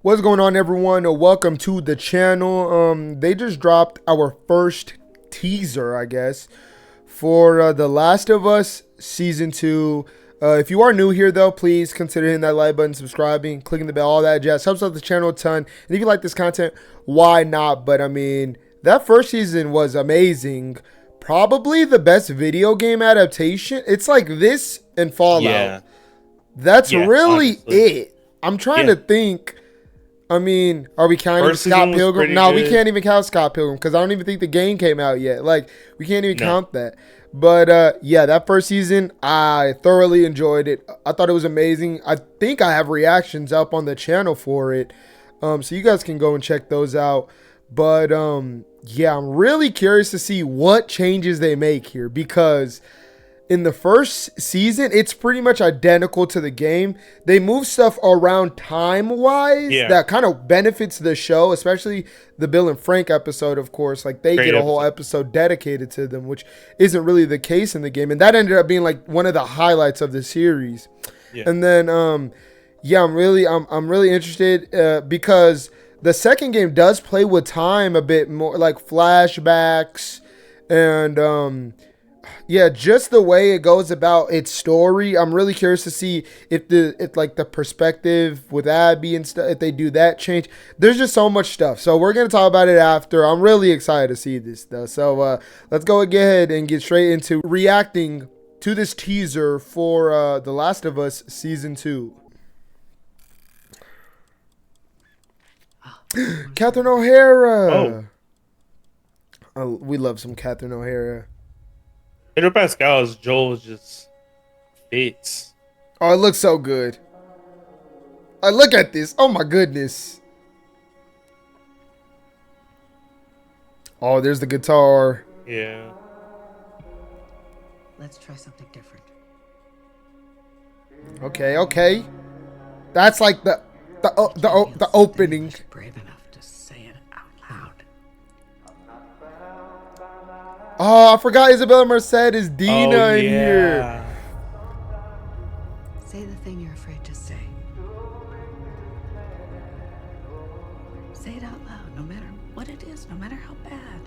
What's going on, everyone? Welcome to the channel. They just dropped our first teaser, I guess, for The Last of Us Season 2. If you are new here, though, please consider hitting that like button, subscribing, clicking the bell, all that jazz. Helps out the channel a ton. And if you like this content, why not? But, I mean, that first season was amazing. Probably the best video game adaptation. It's like this and Fallout. Yeah. That's really honestly. it. I'm trying to think. I mean, are we counting First Scott season was Pilgrim? pretty No, we good. can't even count Scott Pilgrim because I don't even think the game came out yet. Like, we can't even count that. But yeah, that first season, I thoroughly enjoyed it. I thought it was amazing. I think I have reactions up on the channel for it, so you guys can go and check those out. But yeah, I'm really curious to see what changes they make here, because in the first season, it's pretty much identical to the game. They move stuff around time-wise that kind of benefits the show, especially the Bill and Frank episode, of course. Like, they get a whole episode dedicated to them, which isn't really the case in the game. And that ended up being, like, one of the highlights of the series. And then, yeah, I'm really interested because the second game does play with time a bit more, like flashbacks and yeah, just the way it goes about its story. I'm really curious to see if the perspective with Abby and stuff, if they do that change. There's just so much stuff. So we're gonna talk about it after. I'm really excited to see this though. So let's go ahead and get straight into reacting to this teaser for The Last of Us Season 2. Catherine O'Hara. Oh, we love some Catherine O'Hara. Pedro Pascal's Joel just fits. Oh, it looks so good. Look at this. Oh my goodness. Oh, there's the guitar. Yeah. Let's try something different. Okay. That's like the opening. Brave enough to say it out loud. Oh, I forgot Isabella Merced is Dina in here. Say the thing you're afraid to say. Say it out loud, no matter what it is, no matter how bad.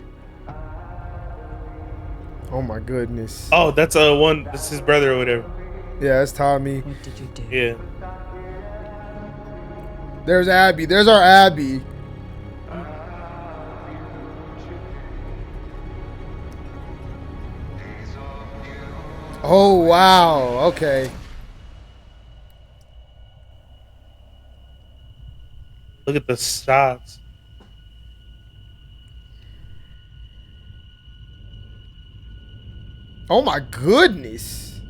Oh my goodness. Oh, that's that's his brother or whatever. Yeah, that's Tommy. What did you do? Yeah. There's Abby. There's our Abby. Oh, wow. Okay. Look at the shots. Oh my goodness.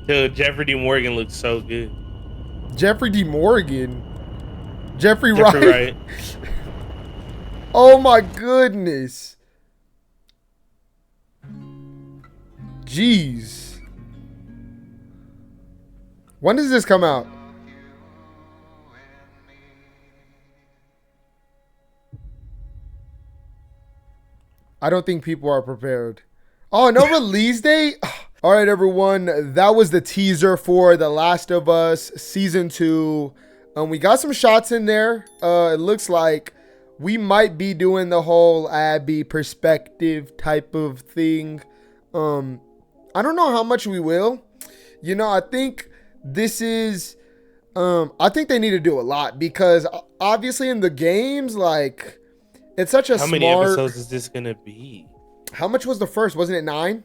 Dude, Jeffrey D. Morgan looks so good. Jeffrey D. Morgan. Jeffrey Wright. Wright. Oh my goodness. Jeez. When does this come out? I don't think people are prepared. Oh, no release date? All right, everyone. That was the teaser for The Last of Us Season 2. We got some shots in there. It looks like we might be doing the whole Abby perspective type of thing. I don't know how much we will. You know, I think this is... I think they need to do a lot because obviously in the games, like... It's such a How many episodes is this gonna be? How much was the first? Wasn't it 9?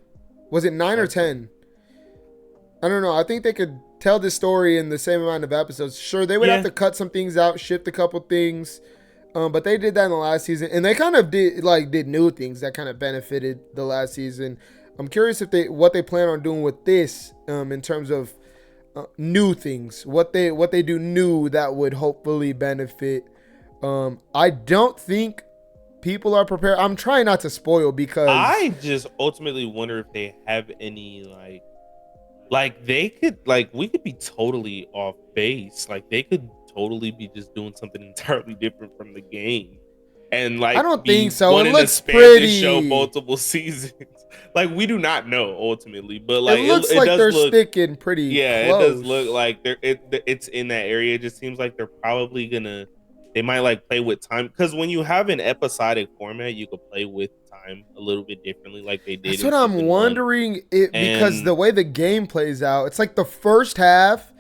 Was it 9 or 10? I don't know. I think they could tell this story in the same amount of episodes. Sure, they would have to cut some things out, shift a couple things. But they did that in the last season. And they kind of did new things that kind of benefited the last season. I'm curious if what they plan on doing with this in terms of new things. What they do new that would hopefully benefit. I don't think people are prepared. I'm trying not to spoil because I just ultimately wonder if they have any like they could we could be totally off base. Like they could totally be just doing something entirely different from the game. and like I don't be think so. It wanting to looks span this show pretty. multiple seasons. Like we do not know ultimately, but It like looks it like does they're look. sticking pretty Yeah, it close. does look like it's in that area. It just seems like they're probably gonna they might like play with time, because when you have an episodic format, you could play with time a little bit differently, like they did That's in what I'm season 1. wondering. Because the And way the game plays out, it's like the first half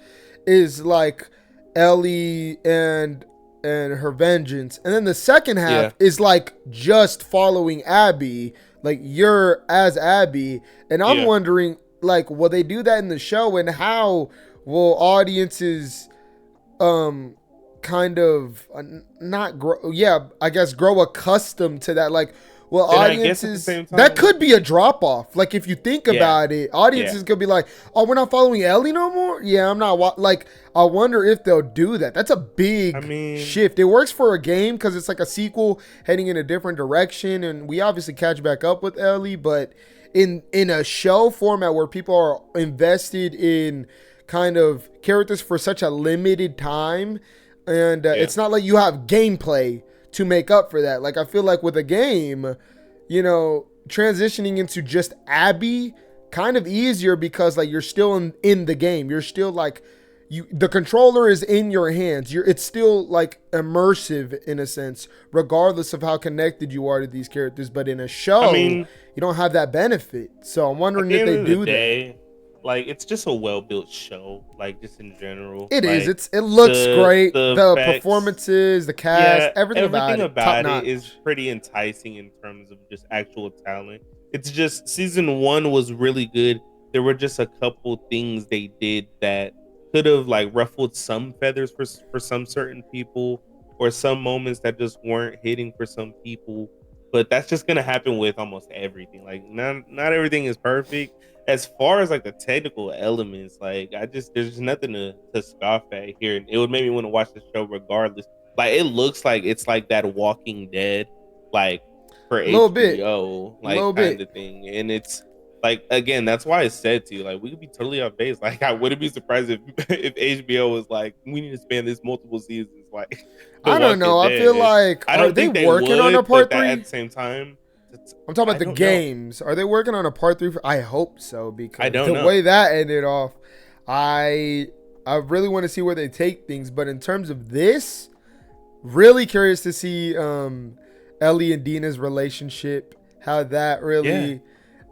is like Ellie and her vengeance, and then the second half yeah, is like just following Abby, like you're as Abby. And I'm yeah, wondering, like, will they do that in the show, and how will audiences kind of not grow, yeah, I guess grow accustomed to that? Like, well, and I guess at the audiences, same time, that could be a drop off. Like, if you think yeah, about it, audiences yeah. could be like, oh, we're not following Ellie no more. Yeah, I'm not like, I wonder if they'll do that. That's a I big mean, shift. It works for a game because it's like a sequel heading in a different direction, and we obviously catch back up with Ellie. But in a show format where people are invested in kind of characters for such a limited time, and yeah, it's not like you have gameplay to make up for that. Like, I feel like with a game, you know, transitioning into just Abby kind of easier because like you're still in the game. You're still like, the controller is in your hands. It's still like immersive in a sense, regardless of how connected you are to these characters. But in a show, I mean, you don't have that benefit. So I'm at wondering the if end they of do the that. day, like it's just a well-built show, like just in general. It is. Like It looks great. the The effects, performances, the cast, yeah, everything about it, top notch. is pretty enticing in terms of just actual talent. It's just season 1 was really good. There were just a couple things they did that could have like ruffled some feathers for some certain people, or some moments that just weren't hitting for some people. But that's just gonna happen with almost everything. Like not everything is perfect. As far as like the technical elements, like there's just nothing to scoff at here. And it would make me want to watch the show regardless. Like it looks like it's like that Walking Dead, like for Little bit. HBO, like Little kind bit. of thing. And it's like, again, that's why I said to you, like we could be totally off base. Like I wouldn't be surprised if if HBO was like, we need to span this multiple seasons. Like The I don't know. Walking I feel Dead. like, I are don't they think they working would, on a but part that, 3? at the same time, I'm talking I about the don't know. games. Are they working on a part 3? I hope so, because I don't the know. way that ended off, I really want to see where they take things. But in terms of this, really curious to see Ellie and Dina's relationship, how that really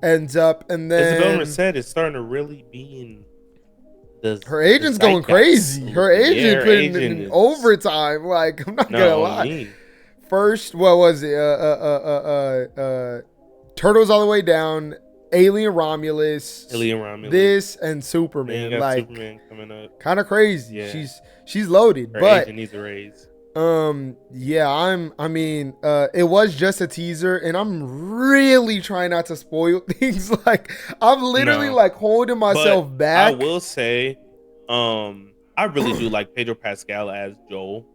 ends up. And As the then government said, it's starting to really be in her agent's going crazy. Her agent putting in overtime. Like, I'm not gonna lie. First, what was it? Turtles All the Way Down, Alien Romulus, this, and Superman. Like, Superman coming up. Kind of crazy. Yeah. She's loaded. Her but agent needs a raise. Yeah, it was just a teaser, and I'm really trying not to spoil things. Like, I'm literally like holding myself back. I will say, I really do like Pedro Pascal as Joel.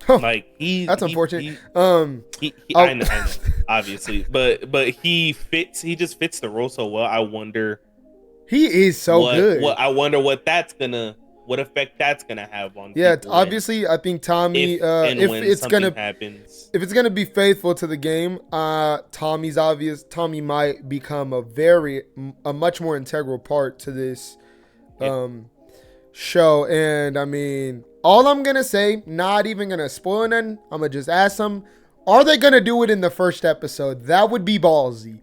Like that's unfortunate. I know, obviously, but he just fits the role so well. I wonder, he is so good. I wonder what effect that's gonna have on. Yeah, obviously, I think Tommy. If it's gonna be faithful to the game, Tommy might become a much more integral part to this show. And I mean, all I'm gonna say, not even gonna spoil nothing, I'm gonna just ask them, are they gonna do it in the first episode? That would be ballsy.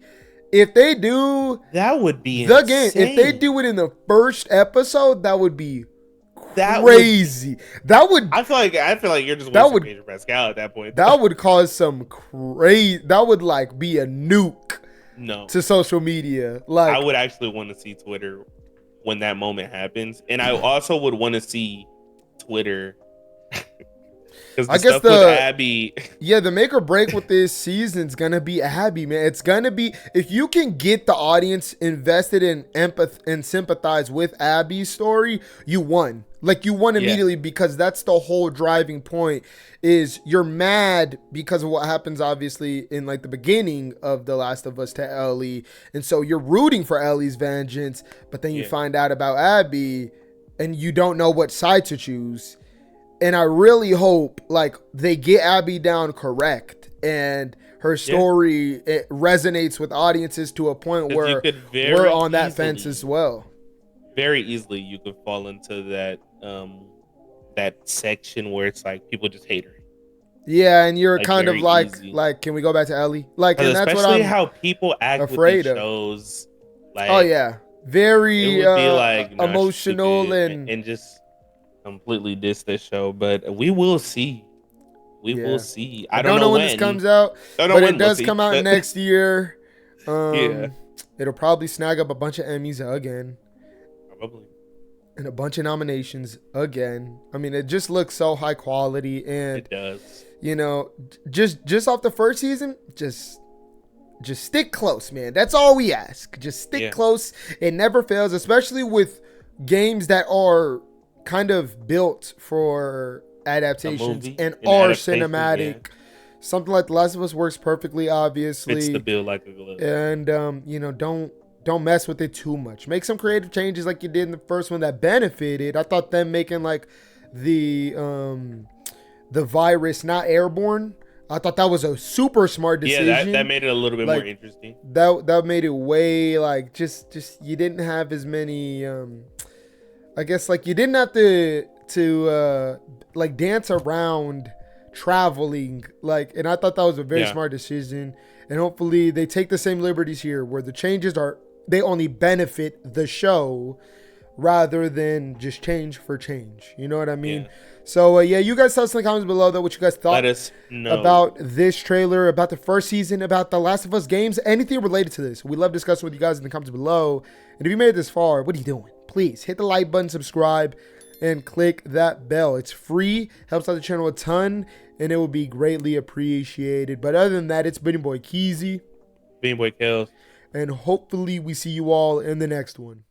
If they do, that would be the insane. game. If they do it in the first episode, that would be crazy. I feel like you're just wasting Pedro Pascal at that point. That would cause some crazy. That would like be a nuke. To social media. Like, I would actually want to see Twitter when that moment happens, and I also would want to see Twitter. I guess Abby. Yeah, the make or break with this season is gonna be Abby, man. It's gonna be, if you can get the audience invested in empathy and sympathize with Abby's story, you won. Like, you won immediately, because that's the whole driving point. Is you're mad because of what happens, obviously, in like the beginning of The Last of Us to Ellie, and so you're rooting for Ellie's vengeance, but then you find out about Abby, and you don't know what side to choose. And I really hope like they get Abby down correct and her story it resonates with audiences to a point where we're on that fence as well. Very easily you could fall into that that section where it's like people just hate her. Yeah, and you're Like, kind of very like easy. like can we go back to Ellie? Like, and that's what Especially I'm how people act afraid with of. these shows. Like, Oh yeah, very it would be like not emotional stupid and just completely diss this show. But we will see. We will see. I don't know when this comes out, but it does come out next year. Yeah, it'll probably snag up a bunch of Emmys again. Probably. And a bunch of nominations again. I mean, it just looks so high quality, and it does. You know, just off the first season, just stick close, man. That's all we ask. Just stick close. It never fails, especially with games that are kind of built for adaptations and are cinematic. Something like The Last of Us works perfectly, obviously. Fits the bill like a glove. And you know, don't mess with it too much. Make some creative changes like you did in the first one that benefited. I thought them making like the virus not airborne. I thought that was a super smart decision. Yeah, that made it a little bit more interesting. That made it way like just you didn't have as many. I guess like you didn't have to like dance around traveling like, and I thought that was a very smart decision. And hopefully they take the same liberties here, where the changes they only benefit the show rather than just change for change. You know what I mean? Yeah. So, you guys tell us in the comments below, though, what you guys thought Let us know about this trailer, about the first season, about The Last of Us games, anything related to this. We love discussing with you guys in the comments below. And if you made it this far, what are you doing? Please hit the like button, subscribe, and click that bell. It's free, helps out the channel a ton, and it will be greatly appreciated. But other than that, it's been your boy 𝙎𝙬𝙎. Bean Boy Kills. And hopefully we see you all in the next one.